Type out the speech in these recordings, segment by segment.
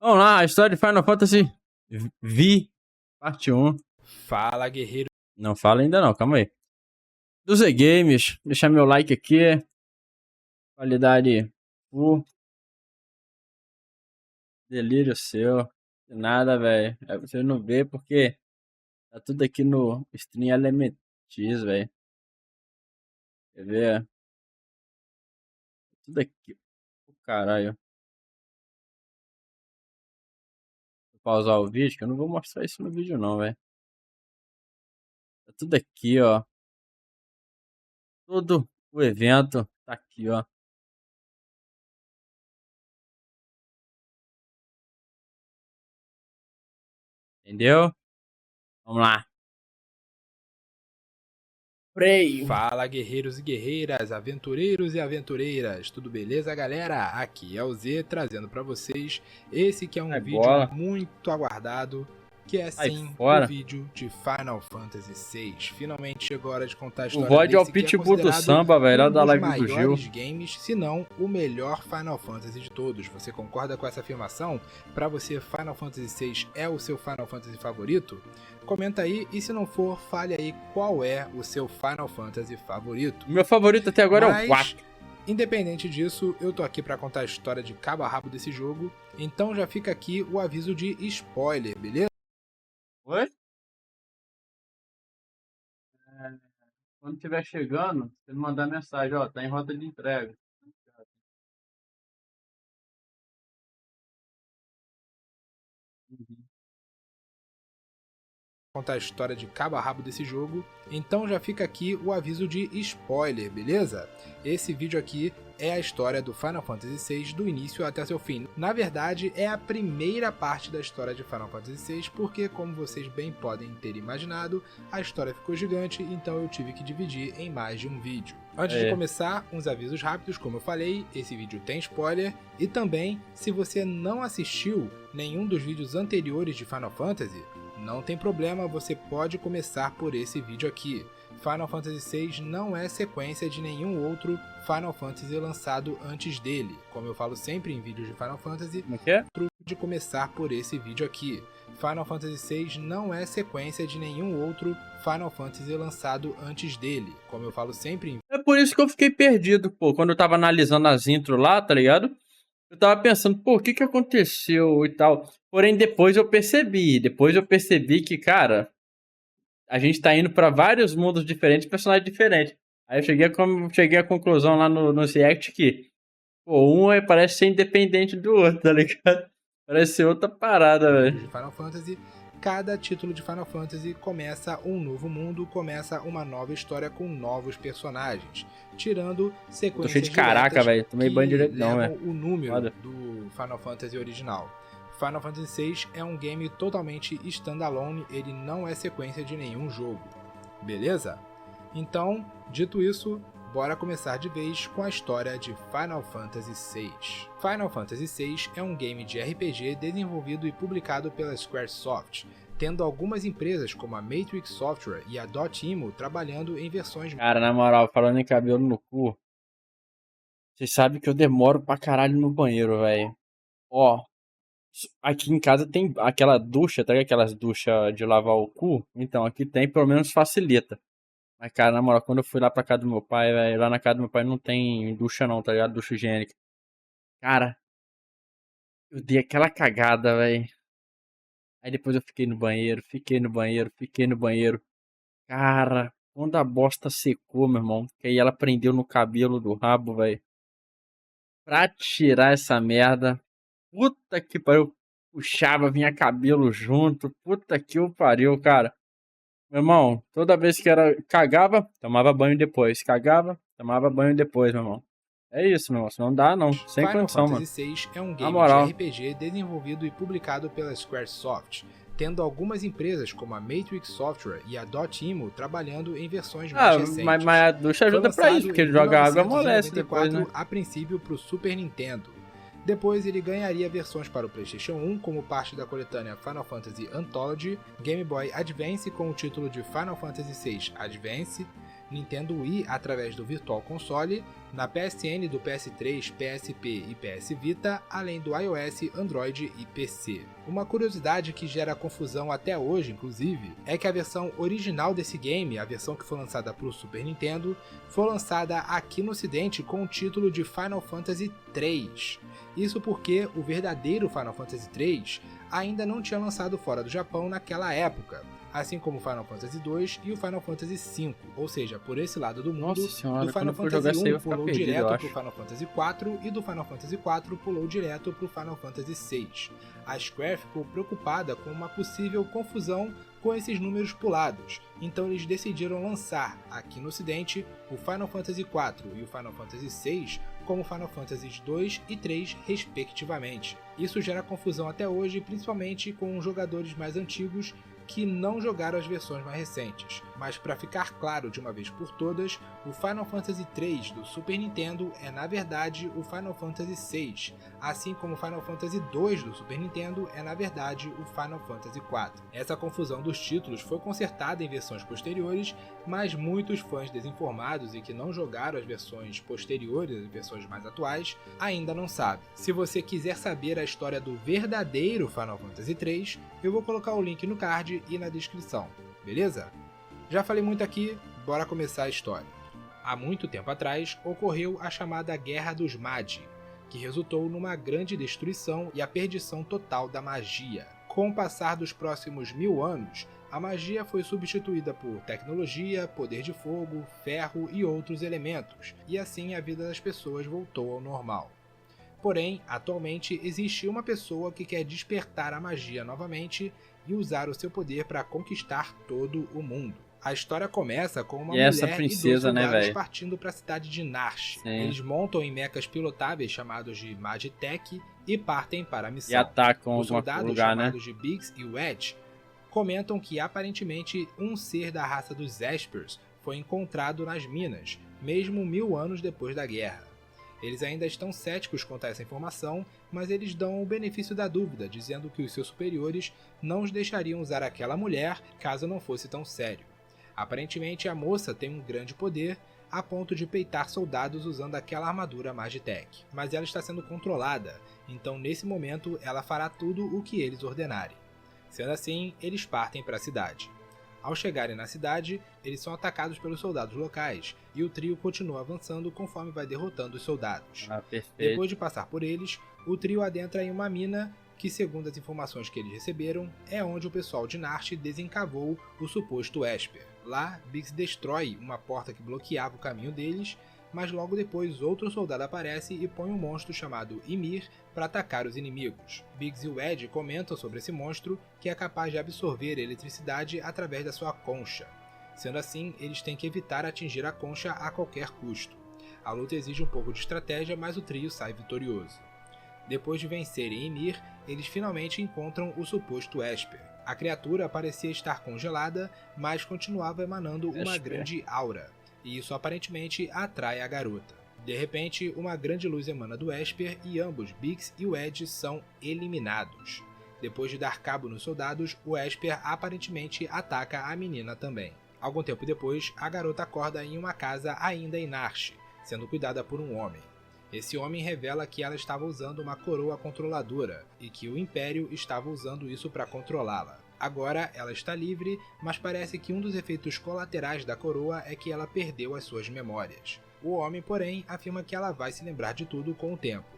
Vamos lá, a história de Final Fantasy V, parte 1. Fala, guerreiro. Não fala ainda não, calma aí. Do Z Games, deixar meu like aqui. Qualidade full. Delírio seu. Nada, velho. Você não vê porque tá tudo aqui no Stream Element X, velho. Quer ver? Tudo aqui. Oh, caralho. Vou pausar o vídeo, que eu não vou mostrar isso no vídeo não, velho. Tá tudo aqui, ó. Todo o evento tá aqui, ó. Entendeu? Vamos lá. Freio. Fala, guerreiros e guerreiras, aventureiros e aventureiras. Tudo beleza, galera? Aqui é o Z trazendo pra vocês esse que é um Agora. vídeo muito aguardado, que é Sai sim fora. o vídeo de Final Fantasy VI. Finalmente chegou a hora de contar a O história VOD é o desse que é Pitbull do considerado samba, velho, lá um da dos live do Gil. maiores games, se não o melhor Final Fantasy de todos. Você concorda com essa afirmação? Pra você, Final Fantasy VI é o seu Final Fantasy favorito? Comenta aí, e se não for, fale aí qual é o seu Final Fantasy favorito. O meu favorito até agora é o 4. Independente disso, eu tô aqui pra contar a história de cabo a rabo desse jogo, então já fica aqui o aviso de spoiler, beleza? Oi? Quando estiver chegando, você me mandar mensagem, ó, tá em rota de entrega. Uhum. Contar a história de cabo a rabo desse jogo, então já fica aqui o aviso de spoiler, beleza? Esse vídeo aqui é a história do Final Fantasy VI do início até seu fim. Na verdade, é a primeira parte da história de Final Fantasy VI, porque, como vocês bem podem ter imaginado, a história ficou gigante, então eu tive que dividir em mais de um vídeo. Antes de começar, uns avisos rápidos, como eu falei, esse vídeo tem spoiler, e também, se você não assistiu nenhum dos vídeos anteriores de Final Fantasy, não tem problema, você pode começar por esse vídeo aqui. Final Fantasy VI não é sequência de nenhum outro Final Fantasy lançado antes dele. Como eu falo sempre em vídeos de Final Fantasy, de começar por esse vídeo aqui. Final Fantasy VI não é sequência de nenhum outro Final Fantasy lançado antes dele. Como eu falo sempre em... É por isso que eu fiquei perdido, pô, quando eu tava analisando as intros lá, tá ligado? Eu tava pensando, pô, o que que aconteceu e tal. Porém, depois eu percebi que, cara, a gente tá indo pra vários mundos diferentes, personagens diferentes. Aí eu cheguei à conclusão lá no React que, pô, parece ser independente do outro, tá ligado? Parece ser outra parada, velho. de Final Fantasy, cada título de Final Fantasy começa um novo mundo, começa uma nova história com novos personagens, tirando sequências Tô cheio de caraca, velho. Tomei banho direito não, levam velho. o número Foda. do Final Fantasy original. Final Fantasy VI é um game totalmente standalone, ele não é sequência de nenhum jogo, beleza? Então, dito isso, bora começar de vez com a história de Final Fantasy VI. Final Fantasy VI é um game de RPG desenvolvido e publicado pela Squaresoft, tendo algumas empresas como a Matrix Software e a Dotemu trabalhando em versões... Cara, na moral, falando em cabelo no cu, vocês sabem que eu demoro pra caralho no banheiro, velho. Ó, aqui em casa tem aquela ducha, tá ligado? Aquelas duchas de lavar o cu. Então, aqui tem, pelo menos facilita. Mas, cara, na moral, quando eu fui lá pra casa do meu pai, velho, lá na casa do meu pai não tem ducha não, tá ligado? Ducha higiênica. Cara, eu dei aquela cagada, velho. Aí depois eu fiquei no banheiro. Cara, quando a bosta secou, meu irmão, que aí ela prendeu no cabelo do rabo, velho. Pra tirar essa merda, puta que pariu. Puxava, vinha cabelo junto. Puta que o pariu, cara. Meu irmão, toda vez que era cagava, tomava banho depois. Cagava, tomava banho depois, meu irmão. É isso, meu irmão. Não dá, não. Sem Final condição, mano. Fantasy VI é um Na game moral. de RPG desenvolvido e publicado pela Squaresoft, tendo algumas empresas como a Matrix Software e a Dotemu trabalhando em versões mais recentes. Mas a ducha ajuda pra isso, porque ele joga água e amolece depois, né? A princípio para o Super Nintendo. Depois ele ganharia versões para o PlayStation 1 como parte da coletânea Final Fantasy Anthology, Game Boy Advance com o título de Final Fantasy VI Advance, Nintendo Wii através do Virtual Console na PSN do PS3, PSP e PS Vita, além do iOS, Android e PC. Uma curiosidade que gera confusão até hoje, inclusive, é que a versão original desse game, a versão que foi lançada para o Super Nintendo, foi lançada aqui no ocidente com o título de Final Fantasy III. Isso porque o verdadeiro Final Fantasy III ainda não tinha lançado fora do Japão naquela época, assim como o Final Fantasy II e o Final Fantasy V, ou seja, por esse lado do mundo, do Final Fantasy I pulou direto pro Final Fantasy IV e do Final Fantasy IV pulou direto pro Final Fantasy VI. A Square ficou preocupada com uma possível confusão com esses números pulados, então eles decidiram lançar aqui no ocidente o Final Fantasy IV e o Final Fantasy VI como Final Fantasy 2 e 3 respectivamente. Isso gera confusão até hoje, principalmente com jogadores mais antigos que não jogaram as versões mais recentes, mas para ficar claro de uma vez por todas, o Final Fantasy III do Super Nintendo é na verdade o Final Fantasy VI, assim como o Final Fantasy II do Super Nintendo é na verdade o Final Fantasy IV. Essa confusão dos títulos foi consertada em versões posteriores, mas muitos fãs desinformados e que não jogaram as versões posteriores, as versões mais atuais, ainda não sabem. Se você quiser saber a história do verdadeiro Final Fantasy III, eu vou colocar o link no card e na descrição, beleza? Já falei muito aqui, bora começar a história. Há muito tempo atrás, ocorreu a chamada Guerra dos Magi, que resultou numa grande destruição e a perdição total da magia. Com o passar dos próximos 1000 anos, a magia foi substituída por tecnologia, poder de fogo, ferro e outros elementos, e assim a vida das pessoas voltou ao normal. Porém, atualmente existe uma pessoa que quer despertar a magia novamente e usar o seu poder para conquistar todo o mundo. A história começa com uma mulher princesa, e 2 soldados né, partindo para a cidade de Narshe. Sim. Eles montam em mechas pilotáveis chamados de Magitech e partem para a missão. E atacam Os soldados lugar, né? chamados de Biggs e Wedge comentam que aparentemente um ser da raça dos Espers foi encontrado nas minas, mesmo 1000 anos depois da guerra. Eles ainda estão céticos quanto a essa informação, mas eles dão o benefício da dúvida, dizendo que os seus superiores não os deixariam usar aquela mulher caso não fosse tão sério. Aparentemente a moça tem um grande poder, a ponto de peitar soldados usando aquela armadura Magitech, mas ela está sendo controlada, então nesse momento ela fará tudo o que eles ordenarem. Sendo assim, eles partem para a cidade. Ao chegarem na cidade, eles são atacados pelos soldados locais, e o trio continua avançando conforme vai derrotando os soldados. Perfeito. Depois de passar por eles, o trio adentra em uma mina que, segundo as informações que eles receberam, é onde o pessoal de Narshe desencavou o suposto Esper. Lá, Biggs destrói uma porta que bloqueava o caminho deles, mas logo depois outro soldado aparece e põe um monstro chamado Ymir para atacar os inimigos. Biggs e o Ed comentam sobre esse monstro, que é capaz de absorver eletricidade através da sua concha. Sendo assim, eles têm que evitar atingir a concha a qualquer custo. A luta exige um pouco de estratégia, mas o trio sai vitorioso. Depois de vencerem Ymir, eles finalmente encontram o suposto Esper. A criatura parecia estar congelada, mas continuava emanando uma grande aura, e isso aparentemente atrai a garota. De repente, uma grande luz emana do Esper e ambos, Biggs e o Ed, são eliminados. Depois de dar cabo nos soldados, o Esper aparentemente ataca a menina também. Algum tempo depois, a garota acorda em uma casa ainda em Narshe, sendo cuidada por um homem. Esse homem revela que ela estava usando uma coroa controladora e que o Império estava usando isso para controlá-la. Agora ela está livre, mas parece que um dos efeitos colaterais da coroa é que ela perdeu as suas memórias. O homem, porém, afirma que ela vai se lembrar de tudo com o tempo,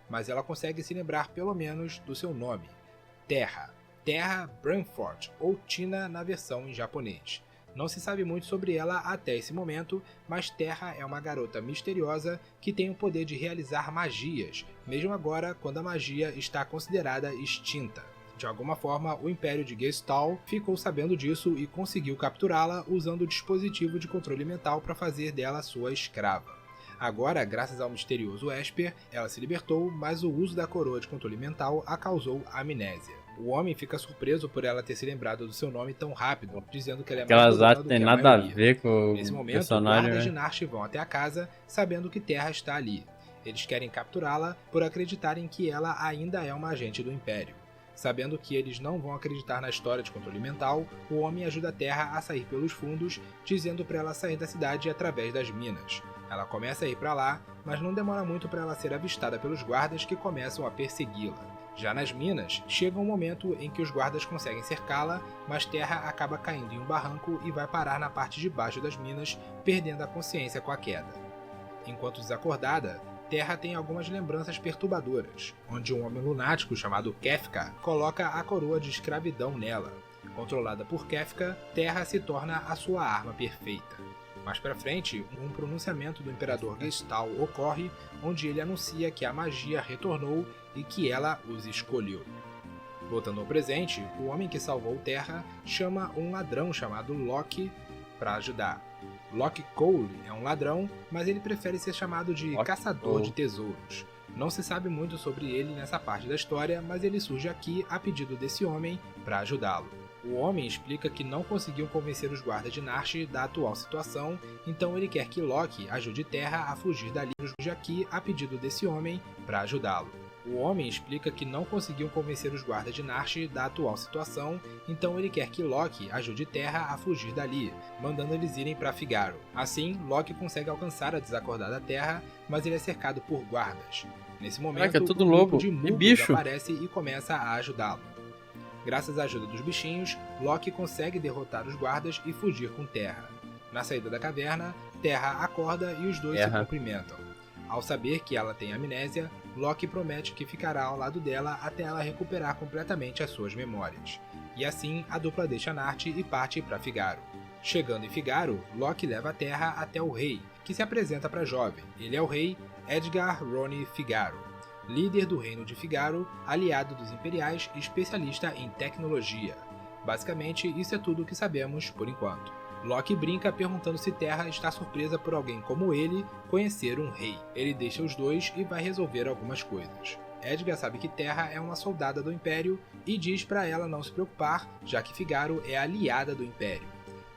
mas ela consegue se lembrar pelo menos do seu nome, Terra. Terra Branford, ou Tina na versão em japonês. Não se sabe muito sobre ela até esse momento, mas Terra é uma garota misteriosa que tem o poder de realizar magias, mesmo agora quando a magia está considerada extinta. De alguma forma, o Império de Gestahl ficou sabendo disso e conseguiu capturá-la usando o dispositivo de controle mental para fazer dela sua escrava. Agora, graças ao misterioso Esper, ela se libertou, mas o uso da coroa de controle mental a causou amnésia. O homem fica surpreso por ela ter se lembrado do seu nome tão rápido, dizendo que ela é mais Aquelas poderosa do tem que a nada a maioria. ver com Nesse o momento, personagem, guardas de né? Narshe vão até a casa, sabendo que Terra está ali. Eles querem capturá-la por acreditarem que ela ainda é uma agente do Império. Sabendo que eles não vão acreditar na história de controle mental, o homem ajuda a Terra a sair pelos fundos, dizendo para ela sair da cidade através das minas. Ela começa a ir para lá, mas não demora muito para ela ser avistada pelos guardas que começam a persegui-la. Já nas minas, chega um momento em que os guardas conseguem cercá-la, mas Terra acaba caindo em um barranco e vai parar na parte de baixo das minas, perdendo a consciência com a queda. Enquanto desacordada, Terra tem algumas lembranças perturbadoras, onde um homem lunático chamado Kefka coloca a coroa de escravidão nela. Controlada por Kefka, Terra se torna a sua arma perfeita. Mais pra frente, um pronunciamento do Imperador Gestal ocorre, onde ele anuncia que a magia retornou e que ela os escolheu. Voltando ao presente, o homem que salvou Terra chama um ladrão chamado Loki para ajudar. Loki Cole é um ladrão, mas ele prefere ser chamado de Caçador de Tesouros. Não se sabe muito sobre ele nessa parte da história, mas ele surge aqui a pedido desse homem para ajudá-lo. O homem explica que não conseguiu convencer os guardas de Narsh da atual situação, então ele quer que Loki ajude Terra a fugir dali, surge aqui a pedido desse homem para ajudá-lo. O homem explica que não conseguiu convencer os guardas de Narsh da atual situação, então ele quer que Loki ajude Terra a fugir dali, mandando eles irem para Figaro. Assim, Loki consegue alcançar a desacordada Terra, mas ele é cercado por guardas. Nesse momento, Caraca, tudo um grupo lobo. de E muggos bicho. aparece e começa a ajudá-lo. Graças à ajuda dos bichinhos, Loki consegue derrotar os guardas e fugir com Terra. Na saída da caverna, Terra acorda e os dois se cumprimentam. Ao saber que ela tem amnésia, Loki promete que ficará ao lado dela até ela recuperar completamente as suas memórias. E assim, a dupla deixa Narth e parte para Figaro. Chegando em Figaro, Loki leva a Terra até o rei, que se apresenta para a jovem. Ele é o rei Edgar Rony Figaro, líder do reino de Figaro, aliado dos Imperiais e especialista em tecnologia. Basicamente, isso é tudo o que sabemos por enquanto. Loki brinca perguntando se Terra está surpresa por alguém como ele conhecer um rei. Ele deixa os dois e vai resolver algumas coisas. Edgar sabe que Terra é uma soldada do Império e diz para ela não se preocupar, já que Figaro é aliada do Império.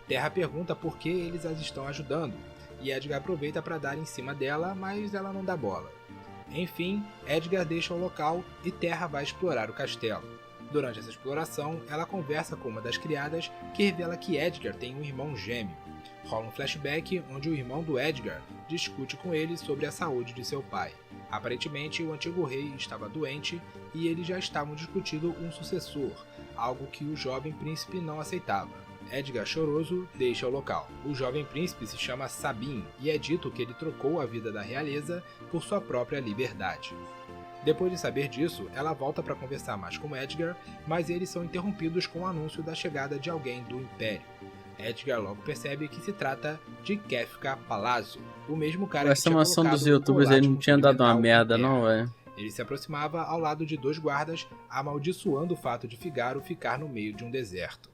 Terra pergunta por que eles as estão ajudando, e Edgar aproveita para dar em cima dela, mas ela não dá bola. Enfim, Edgar deixa o local e Terra vai explorar o castelo. Durante essa exploração, ela conversa com uma das criadas que revela que Edgar tem um irmão gêmeo. Rola um flashback onde o irmão do Edgar discute com ele sobre a saúde de seu pai. Aparentemente, o antigo rei estava doente e eles já estavam discutindo um sucessor, algo que o jovem príncipe não aceitava. Edgar, choroso, deixa o local. O jovem príncipe se chama Sabin e é dito que ele trocou a vida da realeza por sua própria liberdade. Depois de saber disso, ela volta para conversar mais com Edgar, mas eles são interrompidos com o anúncio da chegada de alguém do Império. Edgar logo percebe que se trata de Kefka Palazzo, o mesmo cara que Essa tinha mansão colocado dos o youtubers aí não colágeno tinha dado uma experimental merda em Terra. não, velho. Ele se aproximava ao lado de dois guardas, amaldiçoando o fato de Figaro ficar no meio de um deserto.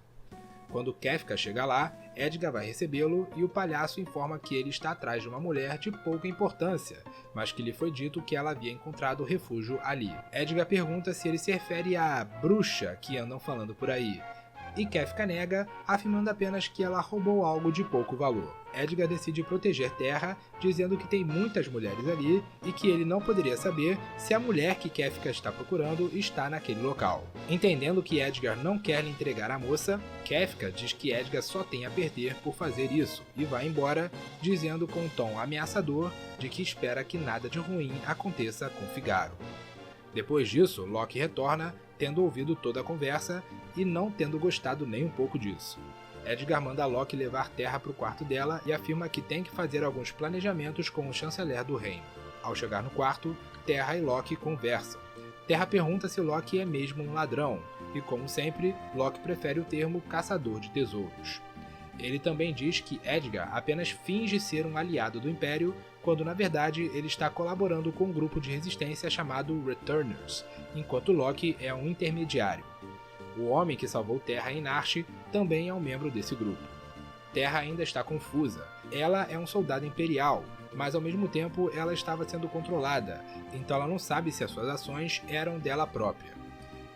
Quando Kefka chega lá, Edgar vai recebê-lo e o palhaço informa que ele está atrás de uma mulher de pouca importância, mas que lhe foi dito que ela havia encontrado refúgio ali. Edgar pergunta se ele se refere à bruxa que andam falando por aí, e Kefka nega, afirmando apenas que ela roubou algo de pouco valor. Edgar decide proteger Terra, dizendo que tem muitas mulheres ali e que ele não poderia saber se a mulher que Kefka está procurando está naquele local. Entendendo que Edgar não quer lhe entregar a moça, Kefka diz que Edgar só tem a perder por fazer isso e vai embora, dizendo com um tom ameaçador de que espera que nada de ruim aconteça com Figaro. Depois disso, Loki retorna, tendo ouvido toda a conversa e não tendo gostado nem um pouco disso. Edgar manda Loki levar Terra para o quarto dela e afirma que tem que fazer alguns planejamentos com o chanceler do reino. Ao chegar no quarto, Terra e Loki conversam. Terra pergunta se Loki é mesmo um ladrão, e como sempre, Loki prefere o termo caçador de tesouros. Ele também diz que Edgar apenas finge ser um aliado do Império, quando na verdade ele está colaborando com um grupo de resistência chamado Returners, enquanto Loki é um intermediário. O homem que salvou Terra em Narsh também é um membro desse grupo. Terra ainda está confusa. Ela é um soldado imperial, mas ao mesmo tempo ela estava sendo controlada, então ela não sabe se as suas ações eram dela própria.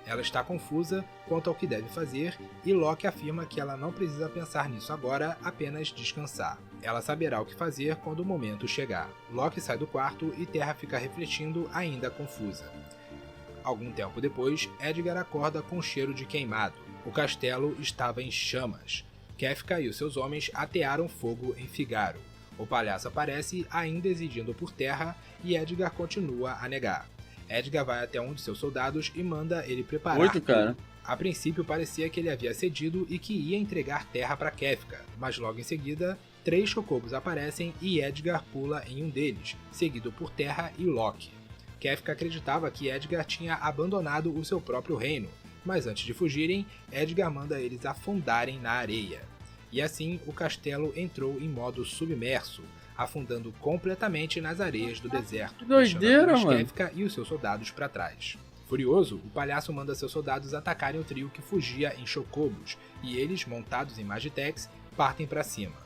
Ela está confusa quanto ao que deve fazer e Loki afirma que ela não precisa pensar nisso agora, apenas descansar. Ela saberá o que fazer quando o momento chegar. Loki sai do quarto e Terra fica refletindo, ainda confusa. Algum tempo depois, Edgar acorda com cheiro de queimado. O castelo estava em chamas. Kefka e os seus homens atearam fogo em Figaro. O palhaço aparece, ainda exigindo por terra, e Edgar continua a negar. Edgar vai até um de seus soldados e manda ele preparar 8, cara. tudo. A princípio parecia que ele havia cedido e que ia entregar terra para Kefka, mas logo em seguida, 3 chocobos aparecem e Edgar pula em um deles, seguido por Terra e Loki. Kefka acreditava que Edgar tinha abandonado o seu próprio reino, mas antes de fugirem, Edgar manda eles afundarem na areia. E assim, o castelo entrou em modo submerso, afundando completamente nas areias do deserto, Que doideira, deixando apenas mano. Kefka e os seus soldados para trás. Furioso, o palhaço manda seus soldados atacarem o trio que fugia em chocobos, e eles, montados em Magitex, partem para cima.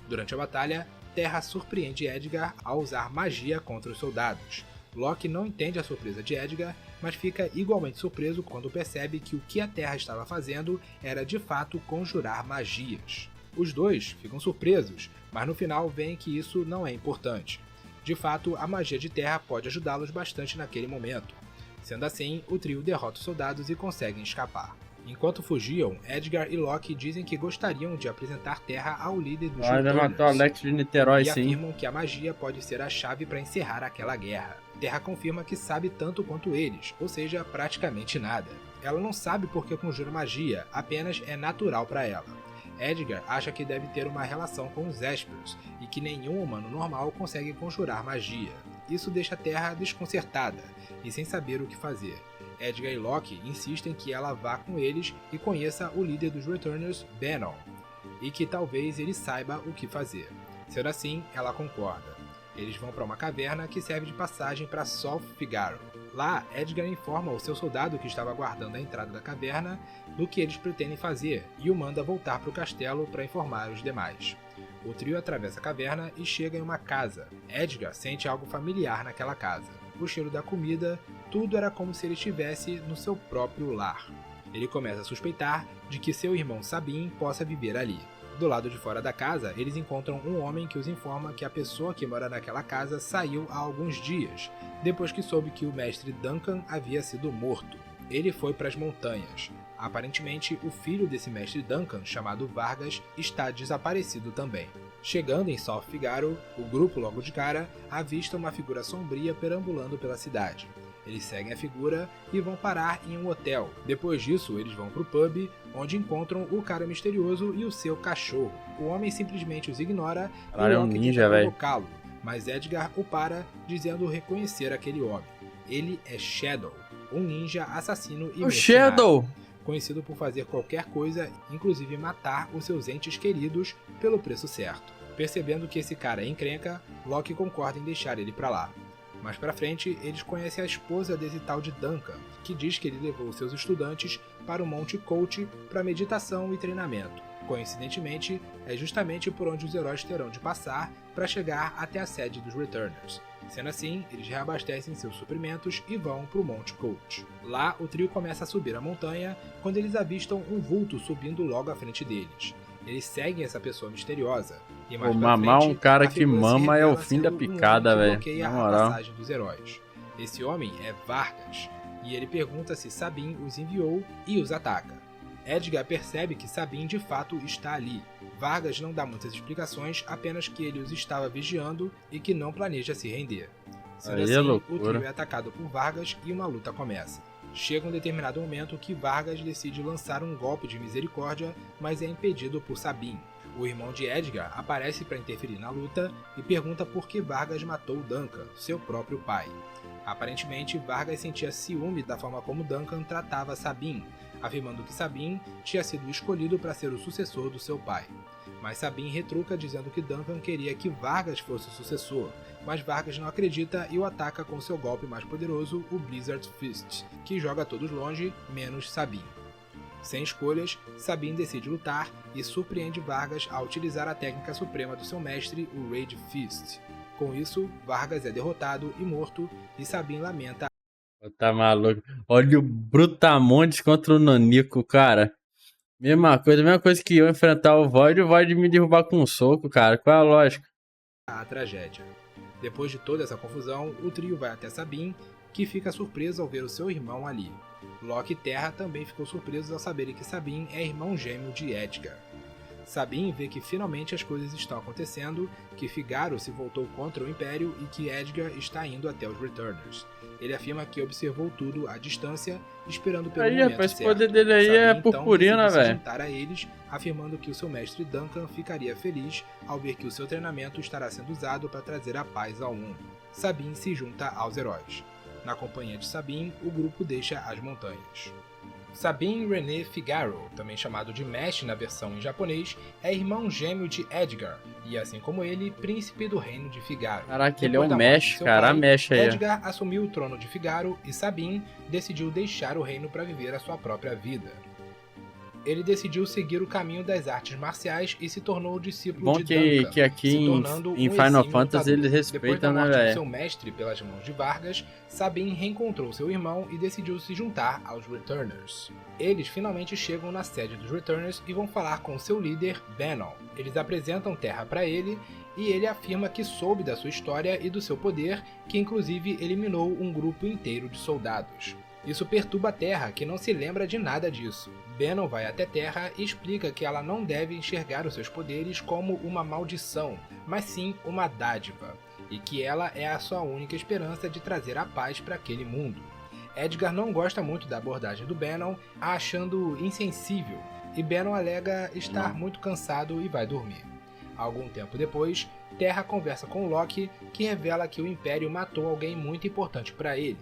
Durante a batalha, Terra surpreende Edgar ao usar magia contra os soldados. Loki não entende a surpresa de Edgar, mas fica igualmente surpreso quando percebe que o que a Terra estava fazendo era de fato conjurar magias. Os dois ficam surpresos, mas no final veem que isso não é importante. De fato, a magia de Terra pode ajudá-los bastante naquele momento. Sendo assim, o trio derrota os soldados e conseguem escapar. Enquanto fugiam, Edgar e Loki dizem que gostariam de apresentar Terra ao líder dos Vai matar o Returners Alex de Niterói, e sim. afirmam que a magia pode ser a chave para encerrar aquela guerra. Terra confirma que sabe tanto quanto eles, ou seja, praticamente nada. Ela não sabe por que conjura magia, apenas é natural para ela. Edgar acha que deve ter uma relação com os Espers e que nenhum humano normal consegue conjurar magia. Isso deixa Terra desconcertada e sem saber o que fazer. Edgar e Loki insistem que ela vá com eles e conheça o líder dos Returners, Venom, e que talvez ele saiba o que fazer. Sendo assim, ela concorda. Eles vão para uma caverna que serve de passagem para Solf Figaro. Lá, Edgar informa o seu soldado que estava guardando a entrada da caverna do que eles pretendem fazer e o manda voltar para o castelo para informar os demais. O trio atravessa a caverna e chega em uma casa. Edgar sente algo familiar naquela casa. O cheiro da comida, tudo era como se ele estivesse no seu próprio lar. Ele começa a suspeitar de que seu irmão Sabin possa viver ali. Do lado de fora da casa, eles encontram um homem que os informa que a pessoa que mora naquela casa saiu há alguns dias, depois que soube que o mestre Duncan havia sido morto. Ele foi para as montanhas. Aparentemente, o filho desse mestre Duncan, chamado Vargas, está desaparecido também. Chegando em Solf Figaro, o grupo logo de cara avista uma figura sombria perambulando pela cidade. Eles seguem a figura e vão parar em um hotel. Depois disso, eles vão para o pub, onde encontram o cara misterioso e o seu cachorro. O homem simplesmente os ignora Caralho, e é um Loki ninja, tenta velho. provocá-lo, mas Edgar o para, dizendo reconhecer aquele homem. Ele é Shadow, um ninja assassino e O mercenário, Shadow! conhecido por fazer qualquer coisa, inclusive matar os seus entes queridos pelo preço certo. Percebendo que esse cara é encrenca, Loki concorda em deixar ele pra lá. Mais pra frente, eles conhecem a esposa desse tal de Duncan, que diz que ele levou seus estudantes para o Monte Coach para meditação e treinamento. Coincidentemente, é justamente por onde os heróis terão de passar para chegar até a sede dos Returners. Sendo assim, eles reabastecem seus suprimentos e vão para o Monte Coach. Lá, o trio começa a subir a montanha quando eles avistam um vulto subindo logo à frente deles. Eles seguem essa pessoa misteriosa. E mais pra Mamar frente, um cara a que figura se mama é o revela fim da sendo um picada, homem que velho. bloqueia Na a moral. passagem dos heróis. Esse homem é Vargas, e ele pergunta se Sabin os enviou e os ataca. Edgar percebe que Sabin de fato está ali. Vargas não dá muitas explicações, apenas que ele os estava vigiando e que não planeja se render. Sendo Aí é assim, o loucura. trio é atacado por Vargas e uma luta começa. Chega um determinado momento que Vargas decide lançar um golpe de misericórdia, mas é impedido por Sabin. O irmão de Edgar aparece para interferir na luta e pergunta por que Vargas matou Duncan, seu próprio pai. Aparentemente, Vargas sentia ciúme da forma como Duncan tratava Sabin, afirmando que Sabin tinha sido escolhido para ser o sucessor do seu pai. Mas Sabin retruca dizendo que Duncan queria que Vargas fosse o sucessor, mas Vargas não acredita e o ataca com seu golpe mais poderoso, o Blizzard Fist, que joga todos longe, menos Sabin. Sem escolhas, Sabin decide lutar e surpreende Vargas ao utilizar a técnica suprema do seu mestre, o Rage Fist. Com isso, Vargas é derrotado e morto, e Sabin lamenta. Tá maluco. Olha o Brutamontes contra o Nanico, cara. Mesma coisa que eu enfrentar o Void me derrubar com um soco, cara. Qual é a lógica? A tragédia. Depois de toda essa confusão, o trio vai até Sabin, que fica surpreso ao ver o seu irmão ali. Loki e Terra também ficou surpresos ao saberem que Sabin é irmão gêmeo de Edgar. Sabine vê que finalmente as coisas estão acontecendo, que Figaro se voltou contra o Império e que Edgar está indo até os Returners. Ele afirma que observou tudo à distância, esperando pelo momento Rapaz, certo. o poder dele aí é Sabine, então, purpurina, decide se velho. juntar a eles, afirmando que o seu mestre Duncan ficaria feliz ao ver que o seu treinamento estará sendo usado para trazer a paz ao mundo. Sabine se junta aos heróis. Na companhia de Sabine, o grupo deixa as montanhas. Sabine René Figaro, também chamado de Mesh na versão em japonês, é irmão gêmeo de Edgar, e assim como ele, príncipe do reino de Figaro. Caraca, ele é Depois um da morte de Mesh, seu cara, pai, Mesh aí. Edgar assumiu o trono de Figaro e Sabine decidiu deixar o reino para viver a sua própria vida. Ele decidiu seguir o caminho das artes marciais e se tornou o discípulo Bom de Duncan, que aqui se tornando em um Final exímio Fantasy lutador. eles Depois da respeitam, né, morte de velho? seu mestre pelas mãos de Vargas, Sabine reencontrou seu irmão e decidiu se juntar aos Returners. Eles finalmente chegam na sede dos Returners e vão falar com seu líder, Bannon. Eles apresentam Terra para ele e ele afirma que soube da sua história e do seu poder, que inclusive eliminou um grupo inteiro de soldados. Isso perturba a Terra, que não se lembra de nada disso. Bannon vai até Terra e explica que ela não deve enxergar os seus poderes como uma maldição, mas sim uma dádiva, e que ela é a sua única esperança de trazer a paz para aquele mundo. Edgar não gosta muito da abordagem do Bannon, a achando insensível, e Bannon alega estar muito cansado e vai dormir. Algum tempo depois, Terra conversa com Loki, que revela que o Império matou alguém muito importante para ele,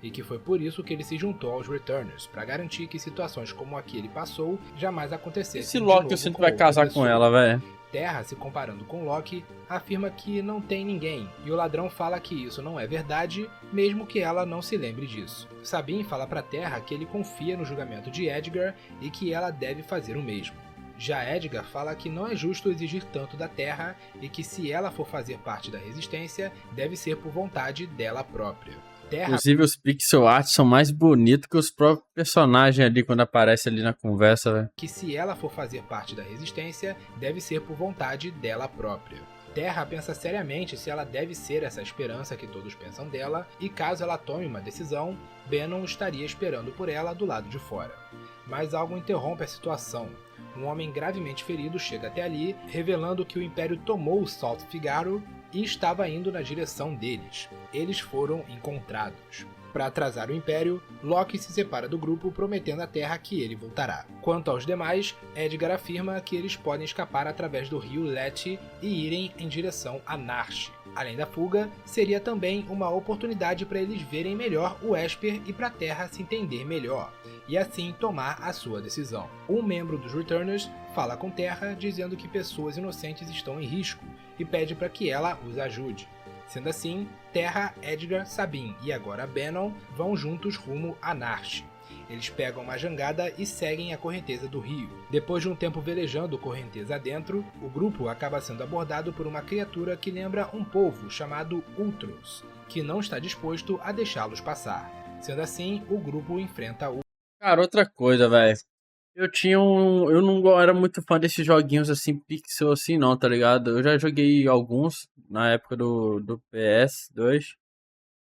e que foi por isso que ele se juntou aos Returners, para garantir que situações como a que ele passou jamais acontecessem. Esse Loki eu sinto que vai casar com ela, velho. Terra, se comparando com Loki, afirma que não tem ninguém, e o ladrão fala que isso não é verdade, mesmo que ela não se lembre disso. Sabine fala para Terra que ele confia no julgamento de Edgar e que ela deve fazer o mesmo. Já Edgar fala que não é justo exigir tanto da Terra e que se ela for fazer parte da Resistência, deve ser por vontade dela própria. Terra... Inclusive os pixel art são mais bonitos que os próprios personagens ali quando aparece ali na conversa, velho. Que se ela for fazer parte da Resistência, deve ser por vontade dela própria. Terra pensa seriamente se ela deve ser essa esperança que todos pensam dela, e caso ela tome uma decisão, Bannon estaria esperando por ela do lado de fora. Mas algo interrompe a situação. Um homem gravemente ferido chega até ali, revelando que o Império tomou o Salt Figaro e estava indo na direção deles. Eles foram encontrados. Para atrasar o Império, Loki se separa do grupo, prometendo à Terra que ele voltará. Quanto aos demais, Edgar afirma que eles podem escapar através do rio Leti e irem em direção a Narsh. Além da fuga, seria também uma oportunidade para eles verem melhor o Esper e para a Terra se entender melhor, e assim tomar a sua decisão. Um membro dos Returners fala com Terra dizendo que pessoas inocentes estão em risco e pede para que ela os ajude. Sendo assim, Terra, Edgar, Sabine e agora Bannon vão juntos rumo a Narsh. Eles pegam uma jangada e seguem a correnteza do rio. Depois de um tempo velejando correnteza adentro, o grupo acaba sendo abordado por uma criatura que lembra um povo chamado Ultros, que não está disposto a deixá-los passar. Sendo assim, o grupo enfrenta o... Cara, outra coisa, velho. Eu não era muito fã desses joguinhos assim, pixel assim não, tá ligado? Eu já joguei alguns na época do PS2.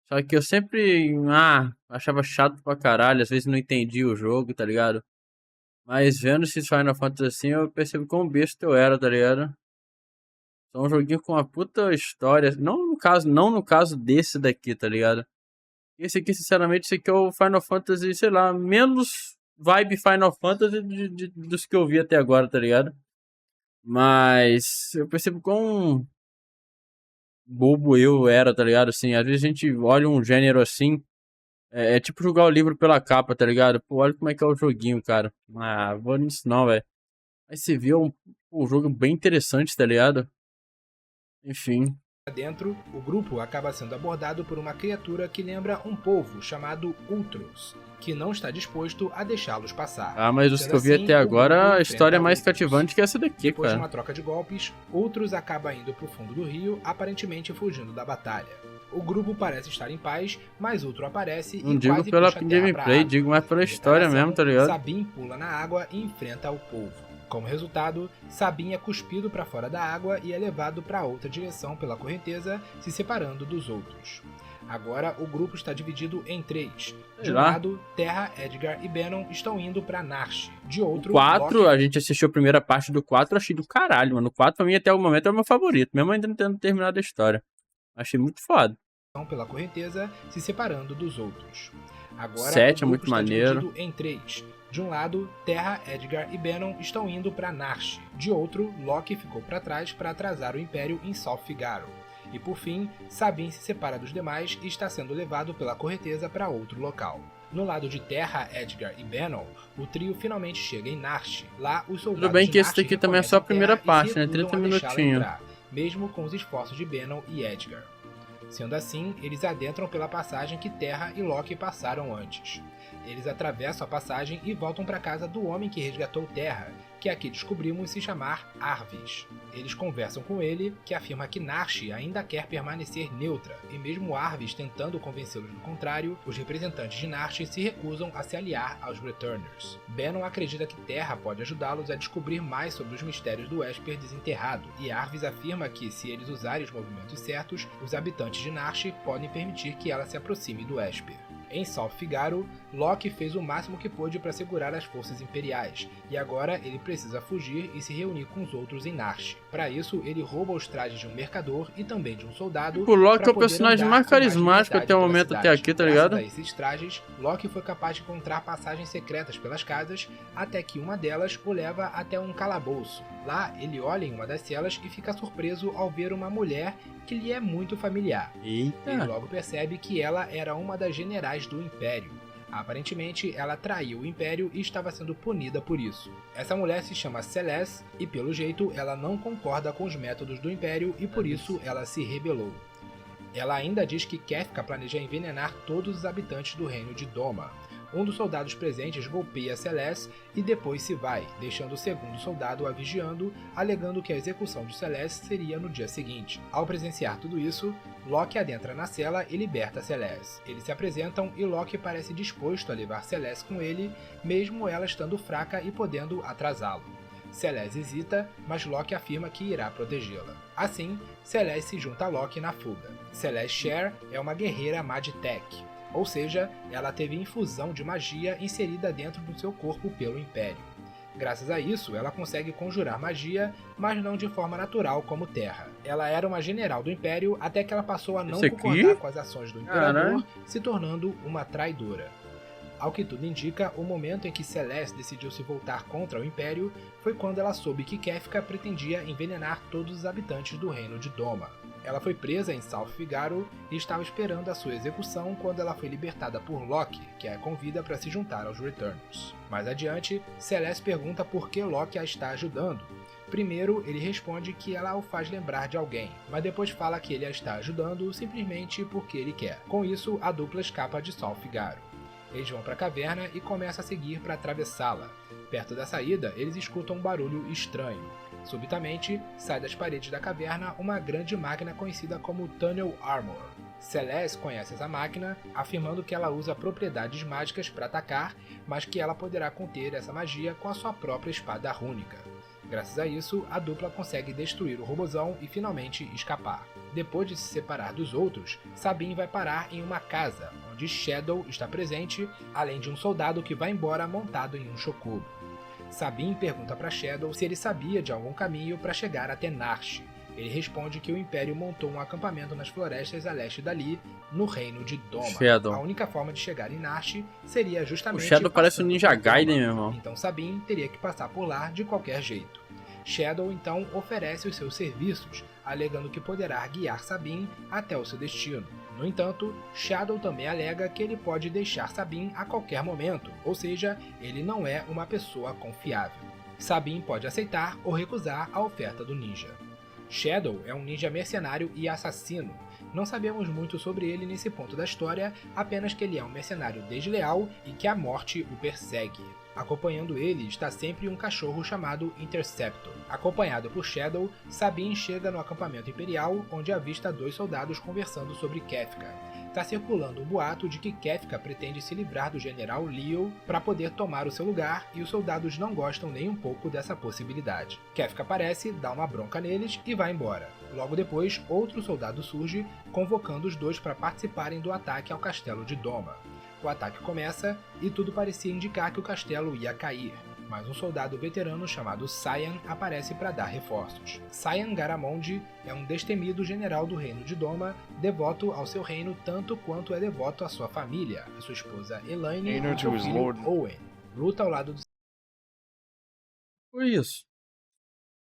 Só que eu sempre, achava chato pra caralho, às vezes não entendia o jogo, tá ligado? Mas vendo esses Final Fantasy assim, eu percebo quão besta eu era, tá ligado? São um joguinho com uma puta história, não no caso desse daqui, tá ligado? Esse aqui, sinceramente, esse aqui é o Final Fantasy, sei lá, menos vibe Final Fantasy dos que eu vi até agora, tá ligado? Mas eu percebo quão bobo eu era, tá ligado? Assim, às vezes a gente olha um gênero assim, é tipo jogar o livro pela capa, tá ligado? Pô, olha como é que é o joguinho, cara. Vou nisso não, velho. Aí você viu um jogo bem interessante, tá ligado? Enfim. Dentro, o grupo acaba sendo abordado por uma criatura que lembra um povo chamado Ultros, que não está disposto a deixá-los passar. Mas os que eu vi até agora, a história é mais cativante que essa daqui, Depois cara. de uma troca de golpes, Ultros acaba indo para o fundo do rio, aparentemente fugindo da batalha. O grupo parece estar em paz, mas Ultro aparece Não e digo quase pela puxa a Terra pra gameplay, água. digo mais pela história mesmo, tá ligado? Sabine pula na água e enfrenta o povo. Como resultado, Sabine é cuspido para fora da água e é levado para outra direção pela correnteza, se separando dos outros. Agora o grupo está dividido em 3. De um lá. lado, Terra, Edgar e Bannon estão indo pra Narsh. De outro, 4, Locke... a gente assistiu a primeira parte do 4, achei do caralho, mano. O 4 pra mim até o momento é o meu favorito, mesmo ainda não tendo terminado a história. Achei muito foda. pela correnteza, se separando dos outros. Agora 7 o é grupo muito está maneiro. dividido em 3. De um lado, Terra, Edgar e Bannon estão indo para Narsh. De outro, Locke ficou para trás para atrasar o Império em South Figaro. E por fim, Sabine se separa dos demais e está sendo levado pela correnteza para outro local. No lado de Terra, Edgar e Bannon, o trio finalmente chega em Narsh. Lá, os soldados Tudo bem de que esse Narsh daqui também é só a primeira reconhecem Terra parte, né? e se 30 recusam a deixá-la minutinhos. entrar, mesmo com os esforços de Bannon e Edgar. Sendo assim, eles adentram pela passagem que Terra e Locke passaram antes. Eles atravessam a passagem e voltam para casa do homem que resgatou Terra, que aqui descobrimos se chamar Arvis. Eles conversam com ele, que afirma que Narsh ainda quer permanecer neutra, e mesmo Arvis tentando convencê-los do contrário, os representantes de Narsh se recusam a se aliar aos Returners. Bannon acredita que Terra pode ajudá-los a descobrir mais sobre os mistérios do Esper desenterrado, e Arvis afirma que, se eles usarem os movimentos certos, os habitantes de Narsh podem permitir que ela se aproxime do Esper. Em South Figaro, Locke fez o máximo que pôde para segurar as forças imperiais, e agora ele precisa fugir e se reunir com os outros em Narsh. Para isso, ele rouba os trajes de um mercador e também de um soldado. O Locke é o poder personagem andar mais com carismático liberdade até o pela momento cidade. até aqui, tá Graças ligado? a esses trajes, Locke foi capaz de encontrar passagens secretas pelas casas, até que uma delas o leva até um calabouço. Lá, ele olha em uma das celas e fica surpreso ao ver uma mulher que lhe é muito familiar. Ele Eita. logo percebe que ela era uma das generais do Império. Aparentemente, ela traiu o Império e estava sendo punida por isso. Essa mulher se chama Celeste e, pelo jeito, ela não concorda com os métodos do Império e por isso ela se rebelou. Ela ainda diz que Kefka planeja envenenar todos os habitantes do reino de Doma. Um dos soldados presentes golpeia Celeste e depois se vai, deixando o segundo soldado a vigiando, alegando que a execução de Celeste seria no dia seguinte. Ao presenciar tudo isso, Locke adentra na cela e liberta Celeste. Eles se apresentam e Locke parece disposto a levar Celeste com ele, mesmo ela estando fraca e podendo atrasá-lo. Celeste hesita, mas Locke afirma que irá protegê-la. Assim, Celeste se junta a Locke na fuga. Celeste Share é uma guerreira Magitech, ou seja, ela teve infusão de magia inserida dentro do seu corpo pelo Império. Graças a isso, ela consegue conjurar magia, mas não de forma natural como Terra. Ela era uma general do Império até que ela passou a não concordar com as ações do Imperador, se tornando uma traidora. Ao que tudo indica, o momento em que Celeste decidiu se voltar contra o Império foi quando ela soube que Kefka pretendia envenenar todos os habitantes do reino de Doma. Ela foi presa em South Figaro e estava esperando a sua execução quando ela foi libertada por Locke, que a convida para se juntar aos Returners. Mais adiante, Celeste pergunta por que Locke a está ajudando. Primeiro, ele responde que ela o faz lembrar de alguém, mas depois fala que ele a está ajudando simplesmente porque ele quer. Com isso, a dupla escapa de South Figaro. Eles vão para a caverna e começam a seguir para atravessá-la. Perto da saída, eles escutam um barulho estranho. Subitamente, sai das paredes da caverna uma grande máquina conhecida como Tunnel Armor. Celeste conhece essa máquina, afirmando que ela usa propriedades mágicas para atacar, mas que ela poderá conter essa magia com a sua própria espada rúnica. Graças a isso, a dupla consegue destruir o robozão e finalmente escapar. Depois de se separar dos outros, Sabine vai parar em uma casa, onde Shadow está presente, além de um soldado que vai embora montado em um chocobo. Sabine pergunta para Shadow se ele sabia de algum caminho para chegar até Narsh. Ele responde que o Império montou um acampamento nas florestas a leste dali, no reino de Doma. Shadow. A única forma de chegar em Narsh seria justamente... O Shadow parece um Ninja Gaiden, meu irmão. Então Sabine teria que passar por lá de qualquer jeito. Shadow então oferece os seus serviços, alegando que poderá guiar Sabine até o seu destino. No entanto, Shadow também alega que ele pode deixar Sabine a qualquer momento, ou seja, ele não é uma pessoa confiável. Sabine pode aceitar ou recusar a oferta do ninja. Shadow é um ninja mercenário e assassino. Não sabemos muito sobre ele nesse ponto da história, apenas que ele é um mercenário desleal e que a morte o persegue. Acompanhando ele está sempre um cachorro chamado Interceptor. Acompanhado por Shadow, Sabine chega no acampamento imperial, onde avista dois soldados conversando sobre Kefka. está circulando um boato de que Kefka pretende se livrar do general Leo para poder tomar o seu lugar e os soldados não gostam nem um pouco dessa possibilidade. Kefka aparece, dá uma bronca neles e vai embora. Logo depois, outro soldado surge, convocando os dois para participarem do ataque ao castelo de Doma. O ataque começa e tudo parecia indicar que o castelo ia cair, mas um soldado veterano chamado Cyan aparece para dar reforços. Cyan Garamond é um destemido general do reino de Doma, devoto ao seu reino tanto quanto é devoto à sua família, a sua esposa Elaine e seu filho Owen. Luta ao lado do Foi isso.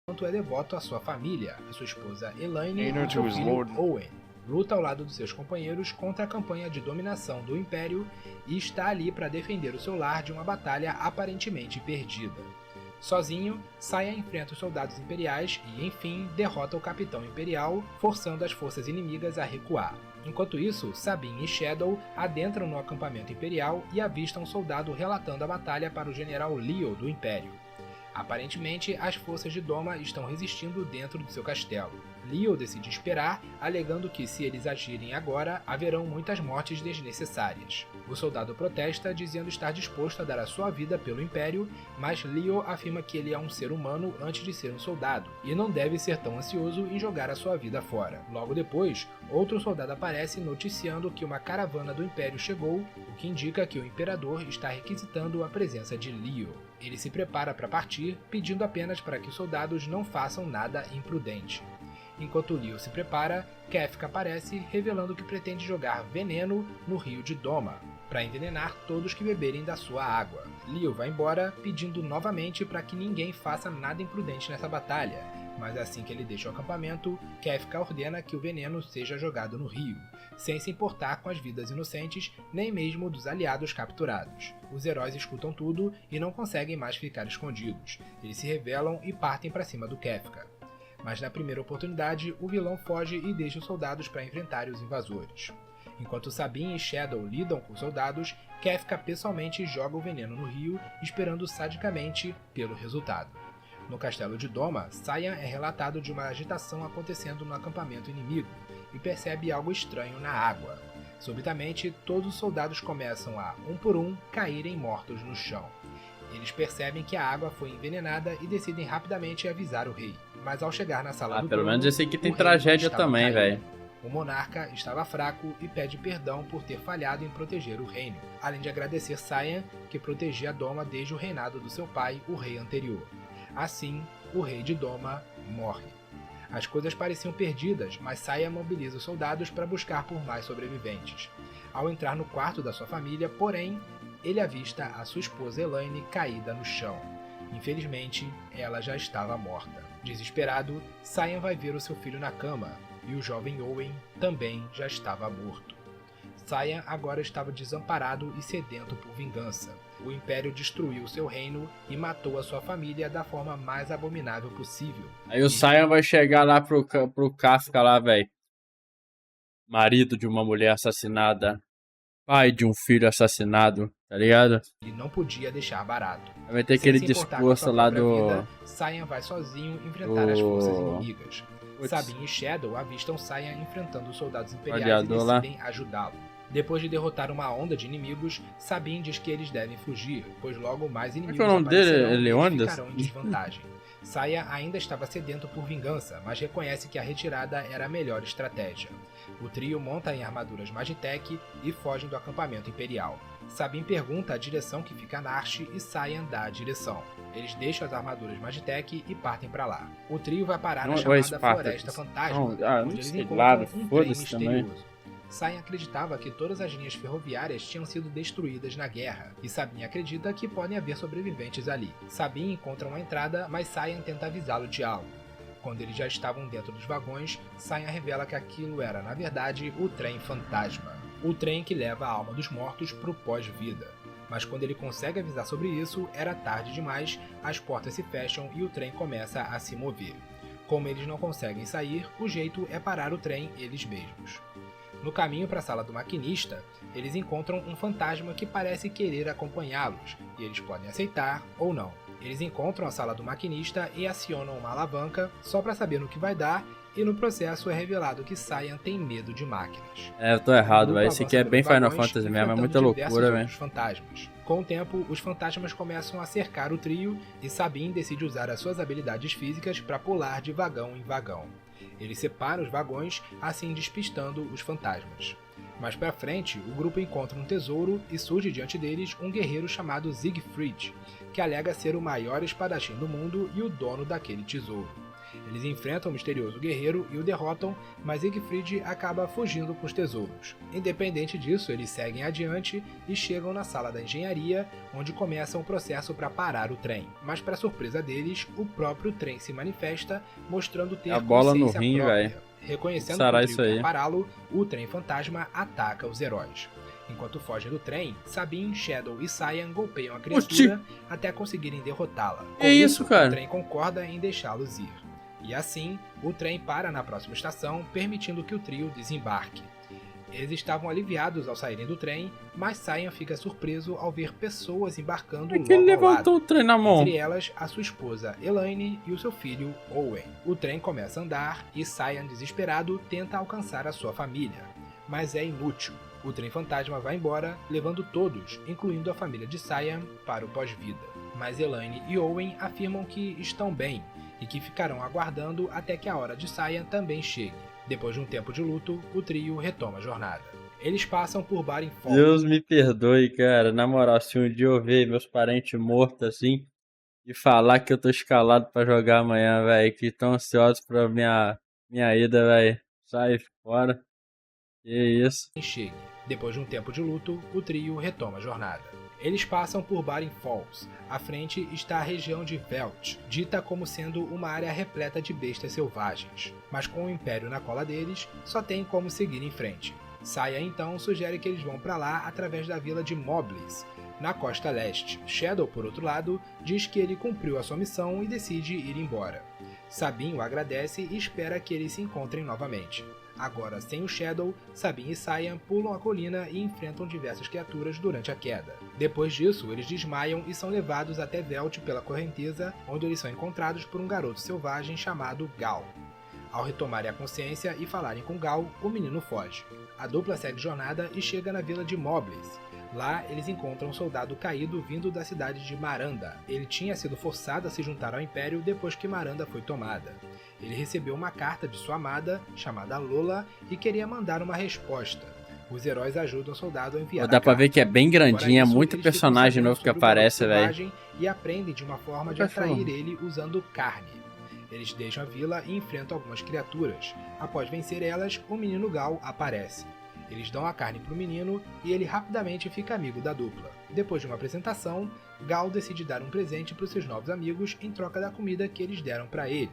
quanto é devoto à sua família, a sua esposa Elaine e seu filho Owen. Luta ao lado dos seus companheiros contra a campanha de dominação do Império e está ali para defender o seu lar de uma batalha aparentemente perdida. Sozinho, Cyan enfrenta os soldados imperiais e, enfim, derrota o capitão imperial, forçando as forças inimigas a recuar. Enquanto isso, Sabine e Shadow adentram no acampamento imperial e avistam um soldado relatando a batalha para o general Leo do Império. Aparentemente, as forças de Doma estão resistindo dentro do seu castelo. Leo decide esperar, alegando que se eles agirem agora, haverão muitas mortes desnecessárias. O soldado protesta, dizendo estar disposto a dar a sua vida pelo Império, mas Leo afirma que ele é um ser humano antes de ser um soldado, e não deve ser tão ansioso em jogar a sua vida fora. Logo depois, outro soldado aparece noticiando que uma caravana do Império chegou, o que indica que o Imperador está requisitando a presença de Leo. Ele se prepara para partir, pedindo apenas para que os soldados não façam nada imprudente. Enquanto Leo se prepara, Kefka aparece, revelando que pretende jogar veneno no rio de Doma, para envenenar todos que beberem da sua água. Leo vai embora, pedindo novamente para que ninguém faça nada imprudente nessa batalha, mas assim que ele deixa o acampamento, Kefka ordena que o veneno seja jogado no rio, sem se importar com as vidas inocentes, nem mesmo dos aliados capturados. Os heróis escutam tudo e não conseguem mais ficar escondidos. Eles se revelam e partem para cima do Kefka. Mas na primeira oportunidade, o vilão foge e deixa os soldados para enfrentarem os invasores. Enquanto Sabine e Shadow lidam com os soldados, Kefka pessoalmente joga o veneno no rio, esperando sadicamente pelo resultado. No castelo de Doma, Cyan é relatado de uma agitação acontecendo no acampamento inimigo e percebe algo estranho na água. Subitamente, todos os soldados começam a, um por um, caírem mortos no chão. Eles percebem que a água foi envenenada e decidem rapidamente avisar o rei. Mas ao chegar na sala do pelo trono, menos esse aqui tem o rei tragédia estava também, caído. velho. O monarca estava fraco e pede perdão por ter falhado em proteger o reino, além de agradecer Cyan, que protegia Doma desde o reinado do seu pai, o rei anterior. Assim, o rei de Doma morre. As coisas pareciam perdidas, mas Cyan mobiliza os soldados para buscar por mais sobreviventes. Ao entrar no quarto da sua família, porém, ele avista a sua esposa Elaine caída no chão. Infelizmente, ela já estava morta. Desesperado, Cyan vai ver o seu filho na cama, e o jovem Owen também já estava morto. Cyan agora estava desamparado e sedento por vingança. O Império destruiu seu reino e matou a sua família da forma mais abominável possível. Aí o Cyan vai chegar lá pro Kafka lá, velho. Marido de uma mulher assassinada. Pai de um filho assassinado, tá ligado? Ele não podia deixar barato. Vai ter Sem aquele se importar com a discurso sua lá própria do... vida, Cyan vai sozinho enfrentar as forças inimigas. Putz. Sabine e Shadow avistam Cyan enfrentando os soldados imperiais Gladiador e lá. decidem ajudá-lo. Depois de derrotar uma onda de inimigos, Sabine diz que eles devem fugir, pois logo mais inimigos é o nome dele? aparecerão e eles Leônidas? ficarão em desvantagem. Cyan ainda estava sedento por vingança, mas reconhece que a retirada era a melhor estratégia. O trio monta em armaduras Magitech e fogem do acampamento imperial. Sabine pergunta a direção que fica Narsh e Cyan dá a direção. Eles deixam as armaduras Magitech e partem para lá. O trio vai parar na chamada Floresta Fantasma, onde eles encontram um trem misterioso. Cyan acreditava que todas as linhas ferroviárias tinham sido destruídas na guerra, e Sabine acredita que podem haver sobreviventes ali. Sabine encontra uma entrada, mas Cyan tenta avisá-lo de algo. Quando eles já estavam dentro dos vagões, Cyan revela que aquilo era, na verdade, o trem fantasma. O trem que leva a alma dos mortos para o pós-vida. Mas quando ele consegue avisar sobre isso, era tarde demais, as portas se fecham e o trem começa a se mover. Como eles não conseguem sair, o jeito é parar o trem eles mesmos. No caminho para a sala do maquinista, eles encontram um fantasma que parece querer acompanhá-los, e eles podem aceitar ou não. Eles encontram a sala do maquinista e acionam uma alavanca só para saber no que vai dar, e no processo é revelado que Cyan tem medo de máquinas. Eu tô errado, velho. Esse aqui é bem Final Fantasy mesmo, é muita loucura, velho. Fantasmas. Com o tempo, os fantasmas começam a cercar o trio e Sabin decide usar as suas habilidades físicas para pular de vagão em vagão. Ele separa os vagões, assim despistando os fantasmas. Mais pra frente, o grupo encontra um tesouro e surge diante deles um guerreiro chamado Siegfried, que alega ser o maior espadachim do mundo e o dono daquele tesouro. Eles enfrentam o misterioso guerreiro e o derrotam, mas Siegfried acaba fugindo com os tesouros. Independente disso, eles seguem adiante e chegam na sala da engenharia, onde começam o processo para parar o trem. Mas para surpresa deles, o próprio trem se manifesta, mostrando ter a bola no rim, própria. velho. Reconhecendo que o trio quer pará-lo, o trem fantasma ataca os heróis. Enquanto fogem do trem, Sabin, Shadow e Cyan golpeiam a criatura até conseguirem derrotá-la. Com isso, cara? O trem concorda em deixá-los ir. E assim, o trem para na próxima estação, permitindo que o trio desembarque. Eles estavam aliviados ao saírem do trem, mas Cyan fica surpreso ao ver pessoas embarcando logo ele ao lado. levantou o trem na mão. Entre elas, a sua esposa Elaine e o seu filho Owen. O trem começa a andar e Cyan, desesperado, tenta alcançar a sua família. Mas é inútil. O trem fantasma vai embora, levando todos, incluindo a família de Cyan, para o pós-vida. Mas Elaine e Owen afirmam que estão bem e que ficarão aguardando até que a hora de Cyan também chegue. Depois de um tempo de luto, o trio retoma a jornada. Eles passam por Baden Falls. Deus me perdoe, cara. Na moral, se um dia eu ver meus parentes mortos assim e falar que eu tô escalado pra jogar amanhã, velho, que tão ansiosos pra minha ida, velho, sai fora. Que isso. Chegue. Depois de um tempo de luto, o trio retoma a jornada. Eles passam por Baden Falls. À frente está a região de Velt, dita como sendo uma área repleta de bestas selvagens. Mas com o Império na cola deles, só tem como seguir em frente. Cyan então sugere que eles vão para lá através da vila de Moblis, na costa leste. Shadow, por outro lado, diz que ele cumpriu a sua missão e decide ir embora. Sabin o agradece e espera que eles se encontrem novamente. Agora, sem o Shadow, Sabin e Cyan pulam a colina e enfrentam diversas criaturas durante a queda. Depois disso, eles desmaiam e são levados até Velt pela correnteza, onde eles são encontrados por um garoto selvagem chamado Gal. Ao retomarem a consciência e falarem com Gal, o menino foge. A dupla segue jornada e chega na vila de Moblis. Lá, eles encontram um soldado caído vindo da cidade de Maranda. Ele tinha sido forçado a se juntar ao Império depois que Maranda foi tomada. Ele recebeu uma carta de sua amada, chamada Lola, e queria mandar uma resposta. Os heróis ajudam o soldado a enviar Dá pra ver que é bem grandinho, é muito personagem novo que aparece, velho. E aprendem de uma forma de atrair ele usando carne. Eles deixam a vila e enfrentam algumas criaturas. Após vencer elas, o menino Gal aparece. Eles dão a carne para o menino e ele rapidamente fica amigo da dupla. Depois de uma apresentação, Gal decide dar um presente para os seus novos amigos em troca da comida que eles deram para ele,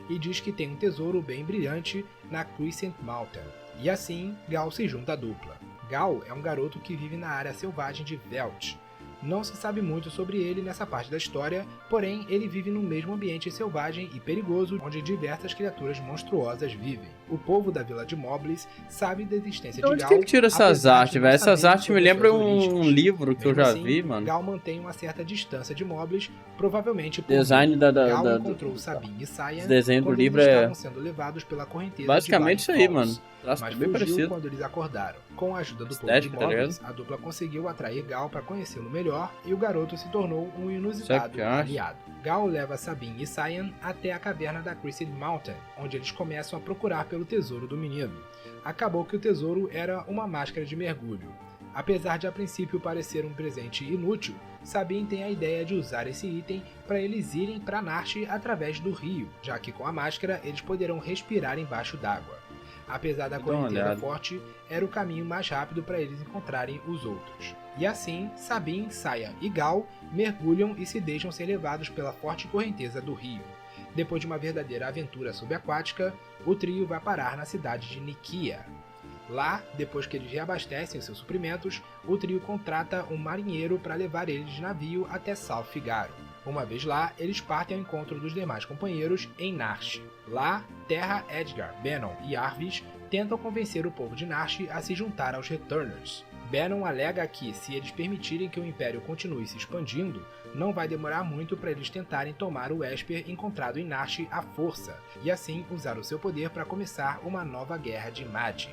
e diz que tem um tesouro bem brilhante na Crescent Mountain. E assim, Gal se junta à dupla. Gal é um garoto que vive na área selvagem de Velt. Não se sabe muito sobre ele nessa parte da história, porém ele vive no mesmo ambiente selvagem e perigoso onde diversas criaturas monstruosas vivem. O povo da vila de Moblis sabe da existência de Gal. Onde que ele tira essas artes, velho? Essas artes me lembram um livro que eu já vi, mano. Gal mantém uma certa distância de Moblis, provavelmente por design Gal encontrou Sabin e Cyan desenho do livro estavam sendo levados pela correnteza basicamente isso aí, mano. Mas bem parecido quando eles acordaram. Com a ajuda do povo de Moblis, a dupla conseguiu atrair Gal para conhecê-lo melhor e o garoto se tornou um inusitado aliado. Gal leva Sabin e Cyan até a caverna da Crescent Mountain, onde eles começam a procurar pelo tesouro do menino. Acabou que o tesouro era uma máscara de mergulho. Apesar de a princípio parecer um presente inútil, Sabin tem a ideia de usar esse item para eles irem para Narshe através do rio, já que com a máscara eles poderão respirar embaixo d'água. Apesar da correnteza forte, era o caminho mais rápido para eles encontrarem os outros. E assim, Sabin, Cyan e Gal mergulham e se deixam ser levados pela forte correnteza do rio. Depois de uma verdadeira aventura subaquática, o trio vai parar na cidade de Nikia. Lá, depois que eles reabastecem seus suprimentos, o trio contrata um marinheiro para levar eles de navio até South Figaro. Uma vez lá, eles partem ao encontro dos demais companheiros em Narshe. Lá, Terra, Edgar, Benon e Arvis tentam convencer o povo de Narshe a se juntar aos Returners. Bannon alega que, se eles permitirem que o Império continue se expandindo, não vai demorar muito para eles tentarem tomar o Esper encontrado em Narsh à força, e assim usar o seu poder para começar uma nova guerra de Madi.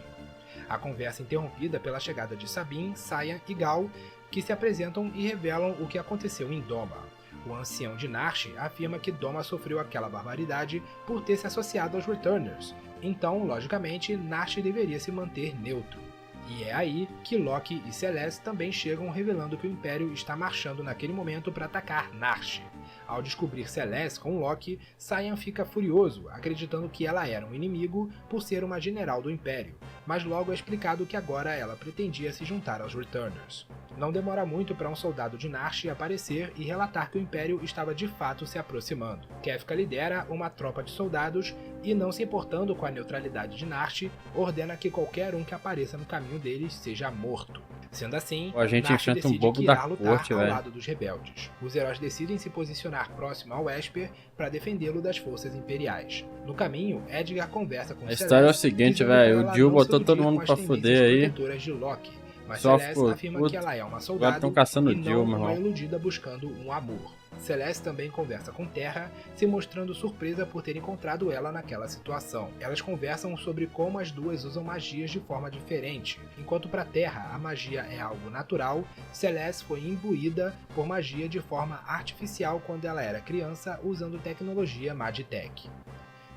A conversa é interrompida pela chegada de Sabine, Cyan e Gal, que se apresentam e revelam o que aconteceu em Doma. O ancião de Narsh afirma que Doma sofreu aquela barbaridade por ter se associado aos Returners, então, logicamente, Narsh deveria se manter neutro. E é aí que Loki e Celeste também chegam, revelando que o Império está marchando naquele momento para atacar Narsh. Ao descobrir Celeste com Loki, Cyan fica furioso, acreditando que ela era um inimigo por ser uma general do Império, mas logo é explicado que agora ela pretendia se juntar aos Returners. Não demora muito para um soldado de Narsh aparecer e relatar que o Império estava de fato se aproximando. Kefka lidera uma tropa de soldados e, não se importando com a neutralidade de Narsh, ordena que qualquer um que apareça no caminho deles seja morto. Sendo assim, a gente Narsh enfrenta um decide bobo que da irá lutar corte, ao velho. lado dos rebeldes. Os heróis decidem se posicionar próximo ao Esper para defendê-lo das forças imperiais. No caminho, Edgar conversa com A história é o Celeste, seguinte, dizendo para velho, ela o Jill não se botou todo iludir mundo com as pra tendências fuder aí. protetoras de Loki, mas Só Celeste ficou afirma puto. que ela é uma Agora soldado estão caçando e o não Jill, meu uma irmão. iludida buscando um amor. Celeste também conversa com Terra, se mostrando surpresa por ter encontrado ela naquela situação. Elas conversam sobre como as duas usam magias de forma diferente. Enquanto para Terra a magia é algo natural, Celeste foi imbuída por magia de forma artificial quando ela era criança, usando tecnologia Magitech.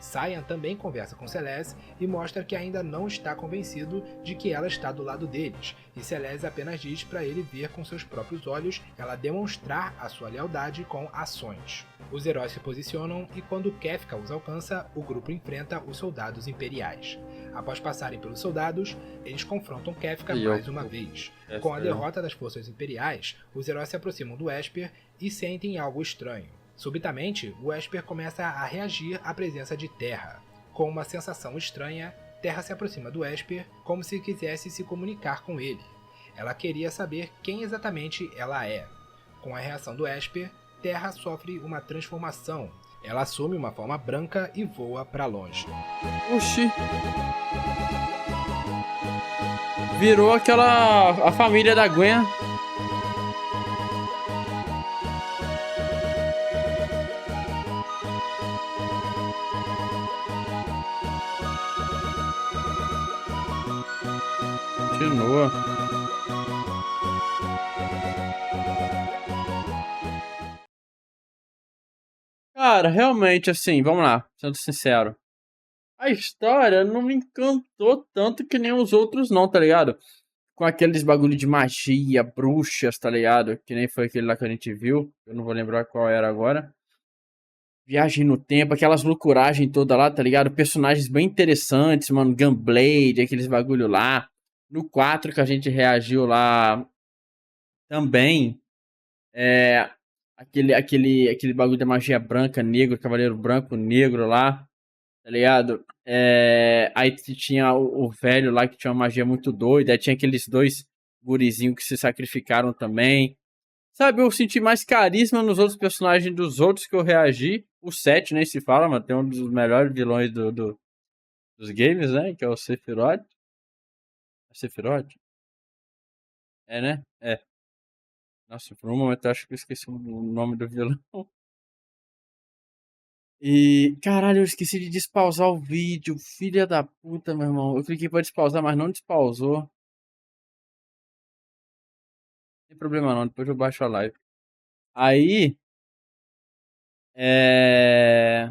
Cyan também conversa com Celeste e mostra que ainda não está convencido de que ela está do lado deles, e Celeste apenas diz para ele ver com seus próprios olhos ela demonstrar a sua lealdade com ações. Os heróis se posicionam e quando Kefka os alcança, o grupo enfrenta os soldados imperiais. Após passarem pelos soldados, eles confrontam Kefka mais uma vez. Com a derrota das forças imperiais, os heróis se aproximam do Esper e sentem algo estranho. Subitamente, o Esper começa a reagir à presença de Terra. Com uma sensação estranha, Terra se aproxima do Esper como se quisesse se comunicar com ele. Ela queria saber quem exatamente ela é. Com a reação do Esper, Terra sofre uma transformação. Ela assume uma forma branca e voa para longe. Oxi. Virou a família da Gwen. Continua. Cara, realmente, assim, vamos lá, sendo sincero. A história não me encantou tanto que nem os outros, não, tá ligado? Com aqueles bagulho de magia, bruxas, tá ligado? Que nem foi aquele lá que a gente viu. Eu não vou lembrar qual era agora. Viagem no tempo, aquelas loucuragens toda lá, tá ligado? Personagens bem interessantes, mano. Gunblade, aqueles bagulho lá. No 4 que a gente reagiu lá também. Aquele bagulho da magia branca, negro, cavaleiro branco, negro lá, tá ligado? Aí tinha o velho lá que tinha uma magia muito doida. Aí tinha aqueles dois gurizinhos que se sacrificaram também. Sabe, eu senti mais carisma nos outros personagens dos outros que eu reagi. O 7 nem se fala, mas tem um dos melhores vilões dos games, né? Que é o Sephiroth. É Sephiroth? É, né? É. Nossa, por um momento eu acho que eu esqueci o nome do vilão. E, caralho, eu esqueci de despausar o vídeo. Filha da puta, meu irmão. Eu cliquei pra despausar, mas não despausou. Não tem problema não, depois eu baixo a live. Aí, E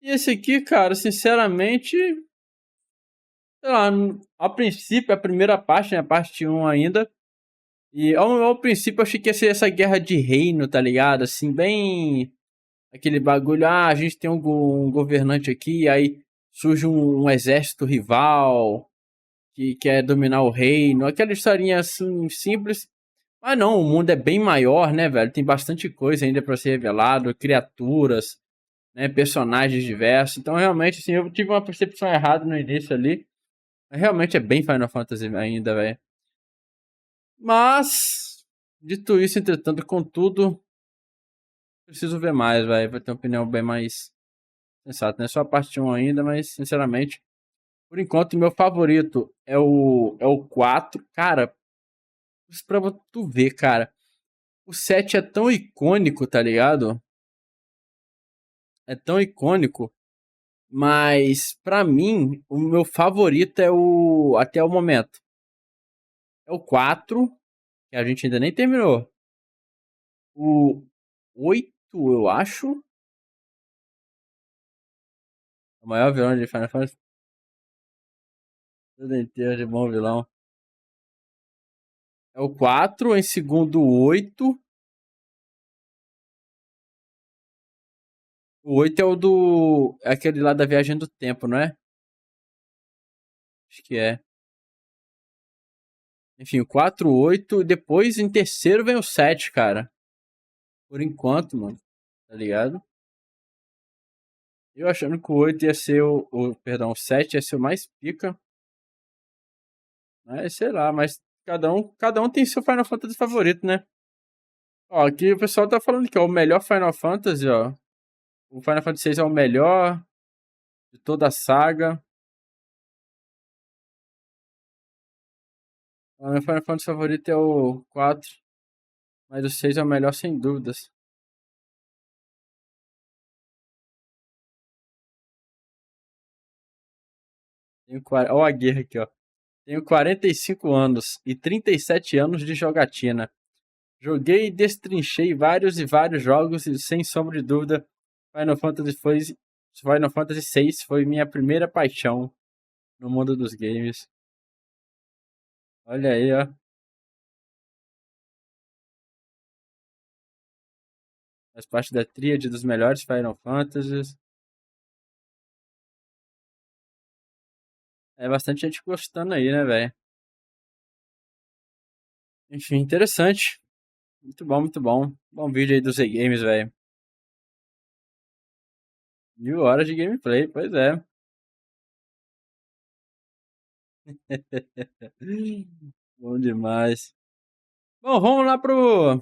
esse aqui, cara, sinceramente, sei lá, a princípio, a primeira parte, né, a parte 1 ainda. E ao princípio eu achei que ia ser essa guerra de reino, tá ligado? Assim, bem aquele bagulho, a gente tem um governante aqui, aí surge um exército rival que quer dominar o reino. Aquela historinha assim, simples. Mas não, o mundo é bem maior, né, velho? Tem bastante coisa ainda pra ser revelado, criaturas, né, personagens diversos. Então, realmente, assim, eu tive uma percepção errada no início ali. Realmente é bem Final Fantasy ainda, velho. Mas, dito isso, entretanto, contudo, preciso ver mais, velho. Vai ter uma opinião bem mais sensata, né? Só a parte 1 ainda, mas, sinceramente, Por enquanto, meu favorito é o 4. Cara, isso pra tu ver, cara. O 7 é tão icônico, tá ligado? É tão icônico. Mas, pra mim, o meu favorito é o. Até o momento. É o 4, que a gente ainda nem terminou. O 8, eu acho. O maior vilão de Final Fantasy. Tudo inteiro de bom vilão. É o 4, em segundo o 8. O 8 é o do. É aquele lá da viagem do tempo, não é? Acho que é. Enfim, o 4, o 8. Depois, em terceiro, vem o 7, cara. Por enquanto, mano. Tá ligado? Eu achando que o 8 ia ser perdão, o 7 ia ser o mais pica. Mas sei lá, mas cada um tem seu Final Fantasy favorito, né? Ó, aqui o pessoal tá falando que é o melhor Final Fantasy, ó. O Final Fantasy 6 é o melhor de toda a saga. O meu Final Fantasy favorito é o 4, mas o 6 é o melhor sem dúvidas. Ó a guerra aqui, ó. Tenho 45 anos e 37 anos de jogatina. Joguei e destrinchei vários e vários jogos e, sem sombra de dúvida, Final Fantasy 6 foi minha primeira paixão no mundo dos games. Olha aí, ó. Faz parte da tríade dos melhores Final Fantasies. É bastante gente gostando aí, né, velho? Enfim, interessante. Muito bom, muito bom. Bom vídeo aí dos games, velho. 1.000 horas de gameplay, pois é. Bom demais. Bom, vamos lá pro